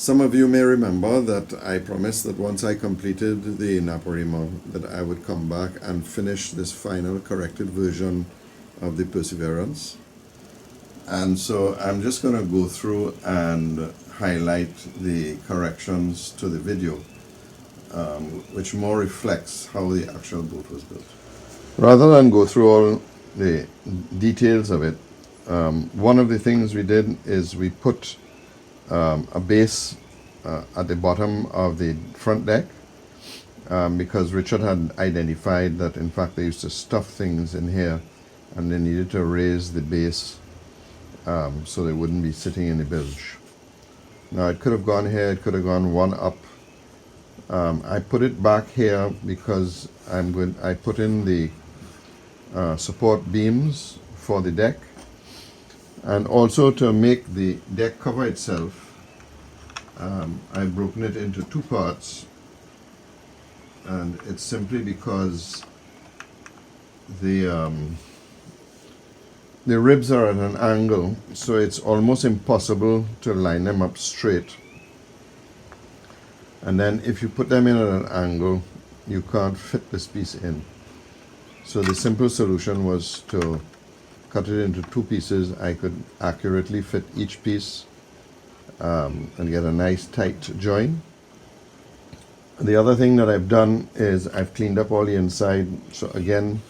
Some of you may remember that I promised that once I completed the Naparima that I would come back and finish this final corrected version of the Perseverance. And so I'm just going to go through and highlight the corrections to the video, which more reflects how the actual boat was built. Rather than go through all the details of it, one of the things we did is we put a base at the bottom of the front deck because Richard had identified that in fact they used to stuff things in here and they needed to raise the base so they wouldn't be sitting in the bilge. Now it could have gone here, it could have gone one up. I put it back here because I put in the support beams for the deck, and also to make the deck cover itself I've broken it into two parts, and it's simply because the ribs are at an angle, so it's almost impossible to line them up straight, and then if you put them in at an angle you can't fit this piece in. So the simple solution was to cut it into two pieces. I could accurately fit each piece and get a nice tight join. The other thing that I've done is I've cleaned up all the inside. So again,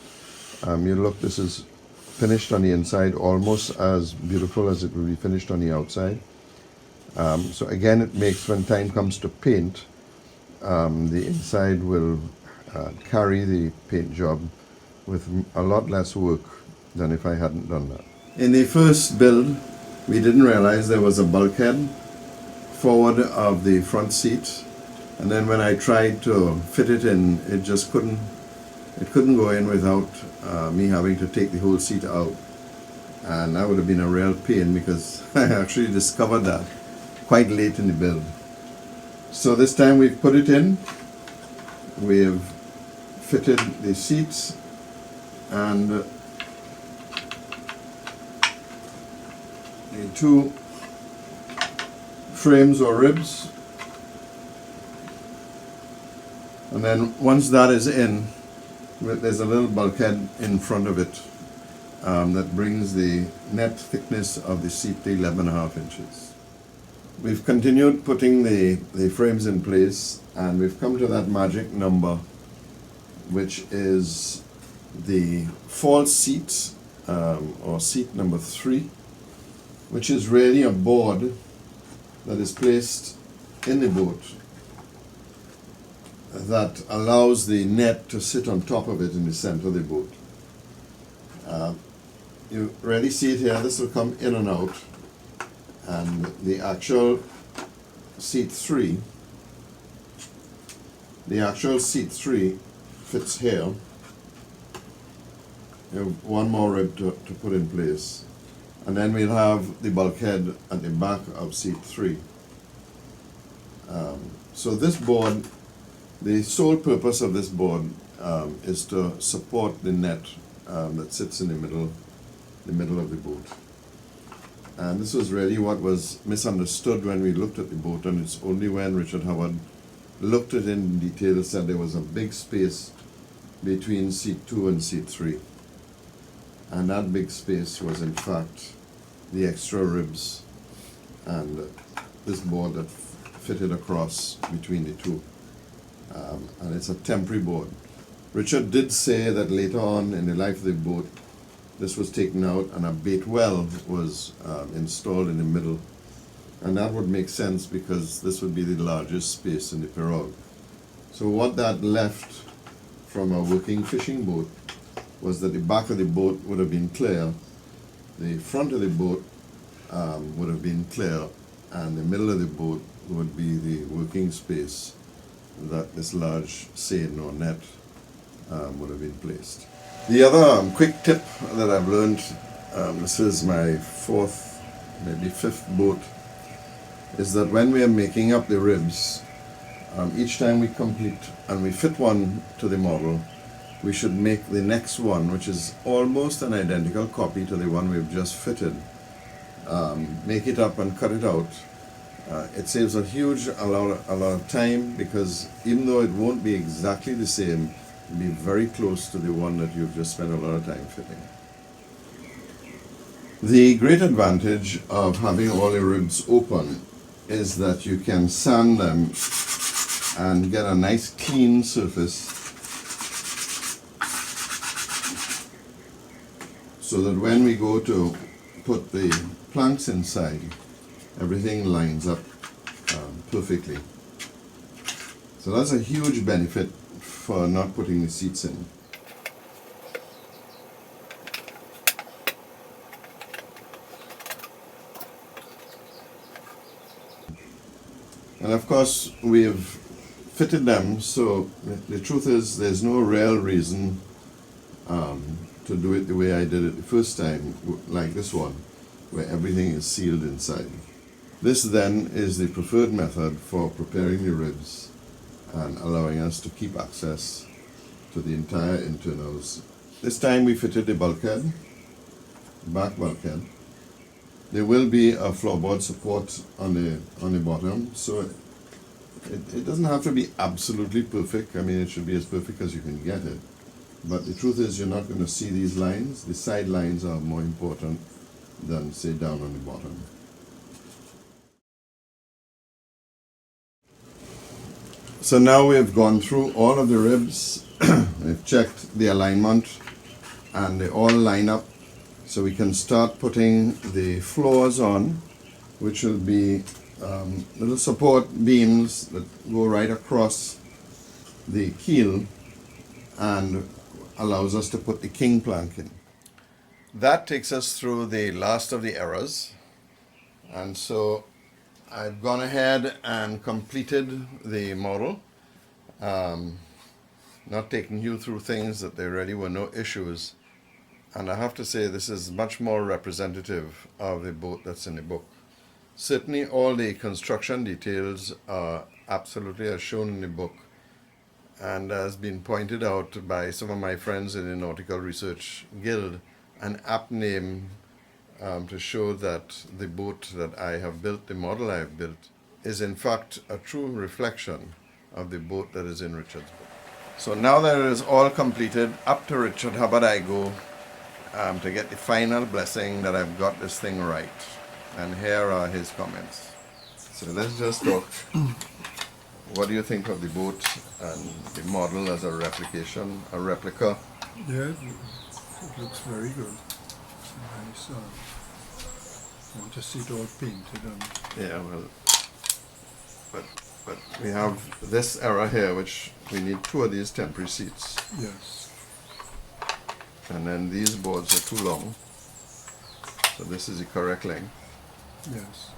you look, this is finished on the inside almost as beautiful as it will be finished on the outside. So again, it makes, when time comes to paint, the inside will carry the paint job with a lot less work than if I hadn't done that. In the first build, we didn't realize there was a bulkhead forward of the front seat, and then when I tried to fit it in, it just couldn't go in without me having to take the whole seat out, and that would have been a real pain because I actually discovered that quite late in the build. So this time we've put it in, we've fitted the seats, and the two frames or ribs, and then once that is in, there's a little bulkhead in front of it that brings the net thickness of the seat to 11.5 inches. We've continued putting the frames in place, and we've come to that magic number, which is the false seat, or seat number 3, which is really a board that is placed in the boat that allows the net to sit on top of it in the center of the boat. You really see it here, this will come in and out, and the actual seat 3 fits here. You have one more rib to put in place, and then we'll have the bulkhead at the back of seat 3. So this board, the sole purpose of this board is to support the net that sits in the middle of the boat. And this was really what was misunderstood when we looked at the boat, and it's only when Richard Hubbard looked at it in detail said there was a big space between seat 2 and seat 3. And that big space was in fact the extra ribs and this board that fitted across between the two. And it's a temporary board. Richard did say that later on in the life of the boat, this was taken out and a bait well was installed in the middle. And that would make sense because this would be the largest space in the pirogue. So what that left from a working fishing boat was that the back of the boat would have been clear, the front of the boat would have been clear, and the middle of the boat would be the working space that this large seine or net would have been placed. The other quick tip that I've learned, this is my 4th, maybe 5th boat, is that when we are making up the ribs, each time we complete and we fit one to the model, we should make the next one, which is almost an identical copy to the one we've just fitted, make it up and cut it out It saves a lot of time, because even though it won't be exactly the same, it'll be very close to the one that you've just spent a lot of time fitting. The great advantage of having all the ribs open is that you can sand them and get a nice clean surface, so that when we go to put the planks inside, everything lines up perfectly. So that's a huge benefit for not putting the seats in. And of course, we've fitted them, so the truth is there's no real reason to do it the way I did it the first time, like this one, where everything is sealed inside. This then is the preferred method for preparing the ribs and allowing us to keep access to the entire internals. This time we fitted the bulkhead, back bulkhead. There will be a floorboard support on the bottom, so it doesn't have to be absolutely perfect. I mean, it should be as perfect as you can get it. But the truth is, you're not going to see these lines. The side lines are more important than, say, down on the bottom. So now we've gone through all of the ribs. We've checked the alignment, and they all line up. So we can start putting the floors on, which will be little support beams that go right across the keel and allows us to put the king plank in. That takes us through the last of the errors. And so I've gone ahead and completed the model, not taking you through things that there really were no issues. And I have to say, this is much more representative of the boat that's in the book. Certainly all the construction details are absolutely as shown in the book, and has been pointed out by some of my friends in the Nautical Research Guild, an apt name to show that the boat that I have built, the model I have built, is in fact a true reflection of the boat that is in Richard's book. So now that it is all completed, up to Richard Hubbard I go to get the final blessing that I've got this thing right. And here are his comments. So let's just talk. What do you think of the boat and the model as a replication, a replica? Yeah, it looks very good. It's nice. I want to see it all painted. And Yeah, well, but we have this error here, which we need 2 of these temporary seats. yes, And then these boards are too long. So this is the correct length. yes.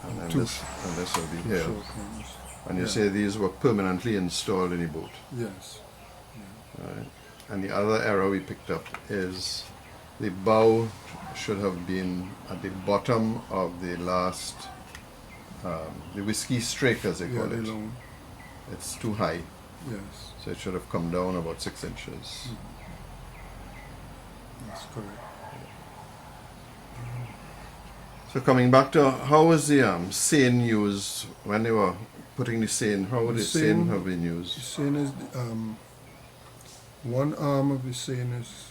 And then Two- this will be Two here. short ones. And you Yeah. say these were permanently installed in the boat. Yes. Right. And the other error we picked up is the bow should have been at the bottom of the last, the whiskey strake as they Yeah, call the it. long. It's too high, Yes, so it should have come down about 6 inches. that's correct. So coming back to how was the seine used when they were putting the seine? How would the seine seine- have been The used? seine is one arm of the seine is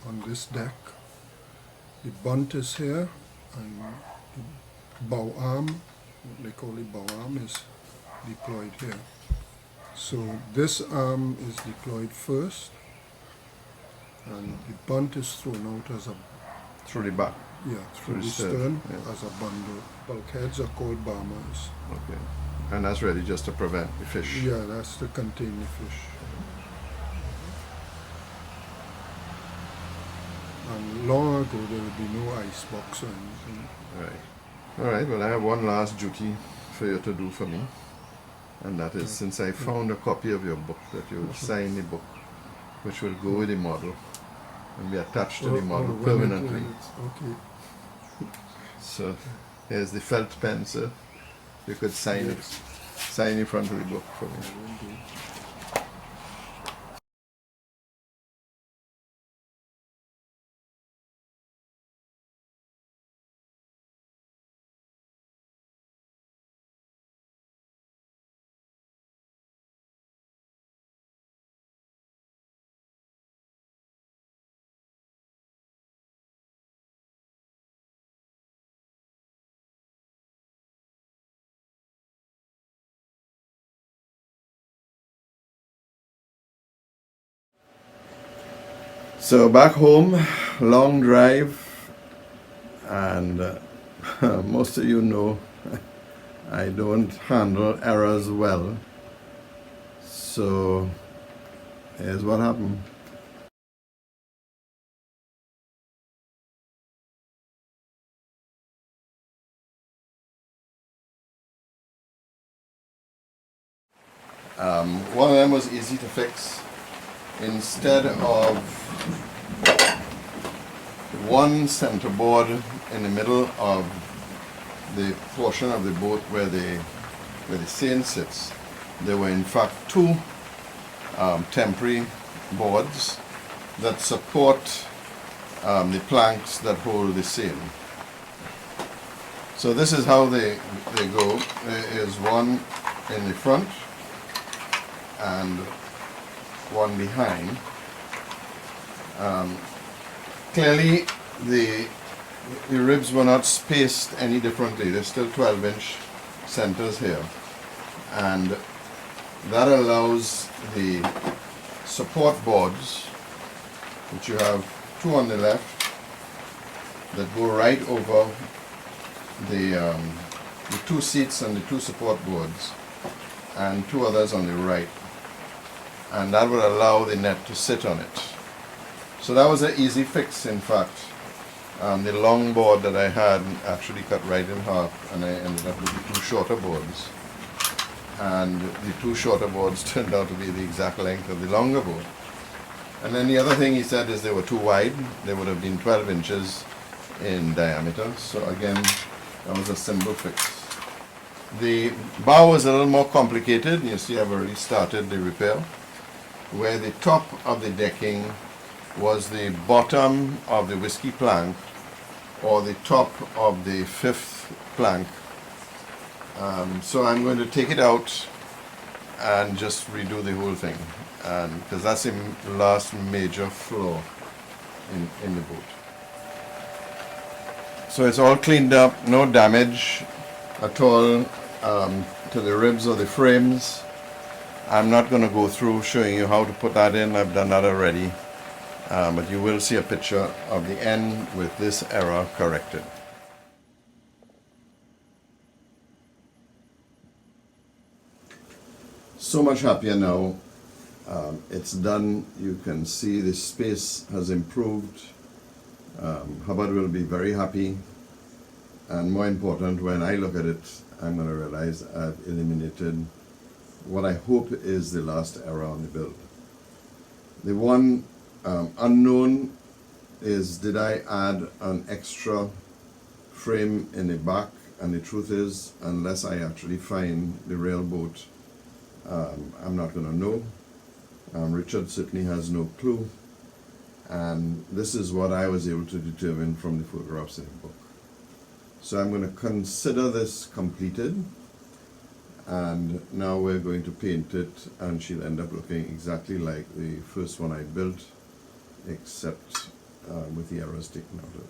on this deck. The bunt is here, and the bow arm, what they call the bow arm, is deployed here. So this arm is deployed first, and the bunt is thrown out as a Through the back. through the stern, stern yeah. as a bundle. Bulkheads are called barmers. Okay. And that's really just to prevent the fish. Yeah, that's to contain the fish. And long ago there would be no ice box or anything. Right. All right. Well, I have one last duty for you to do for me, and that is, since I found a copy of your book, that you will sign the book, which will go with the model and be attached to the model permanently. Okay. So here's the felt pen, sir. You could sign it, sign in front of the book for me. I will do. So back home, long drive, and most of you know I don't handle errors well. So here's what happened. One of them was easy to fix. Instead of one center board in the middle of the portion of the boat where the sail sits, there were in fact two temporary boards that support the planks that hold the sail. So this is how they go. There is one in the front and one behind. Clearly the ribs were not spaced any differently. They're still 12-inch centers here, and that allows the support boards, which you have two on the left that go right over the two seats and the two support boards, and two others on the right, and that would allow the net to sit on it. So that was an easy fix, in fact. The long board that I had actually cut right in half, and I ended up with the two shorter boards. And the two shorter boards turned out to be the exact length of the longer board. And then the other thing he said is they were too wide. They would have been 12 inches in diameter. So again, that was a simple fix. The bow was a little more complicated. You see I've already started the repair. Where the top of the decking was the bottom of the whiskey plank, or the top of the fifth plank. So I'm going to take it out and just redo the whole thing, because that's the last major flaw in the boat. So it's all cleaned up, no damage at all to the ribs or the frames. I'm not going to go through showing you how to put that in. I've done that already. But you will see a picture of the end with this error corrected. So much happier now. It's done. You can see the space has improved. Hubbard will be very happy. And more important, when I look at it, I'm going to realize I've eliminated what I hope is the last error on the build. The one unknown is, did I add an extra frame in the back? And the truth is, unless I actually find the real boat, I'm not going to know. Richard certainly has no clue, and this is what I was able to determine from the photographs in the book. So I'm going to consider this completed, and now we're going to paint it, and she'll end up looking exactly like the first one I built, except with the errors taken out of it.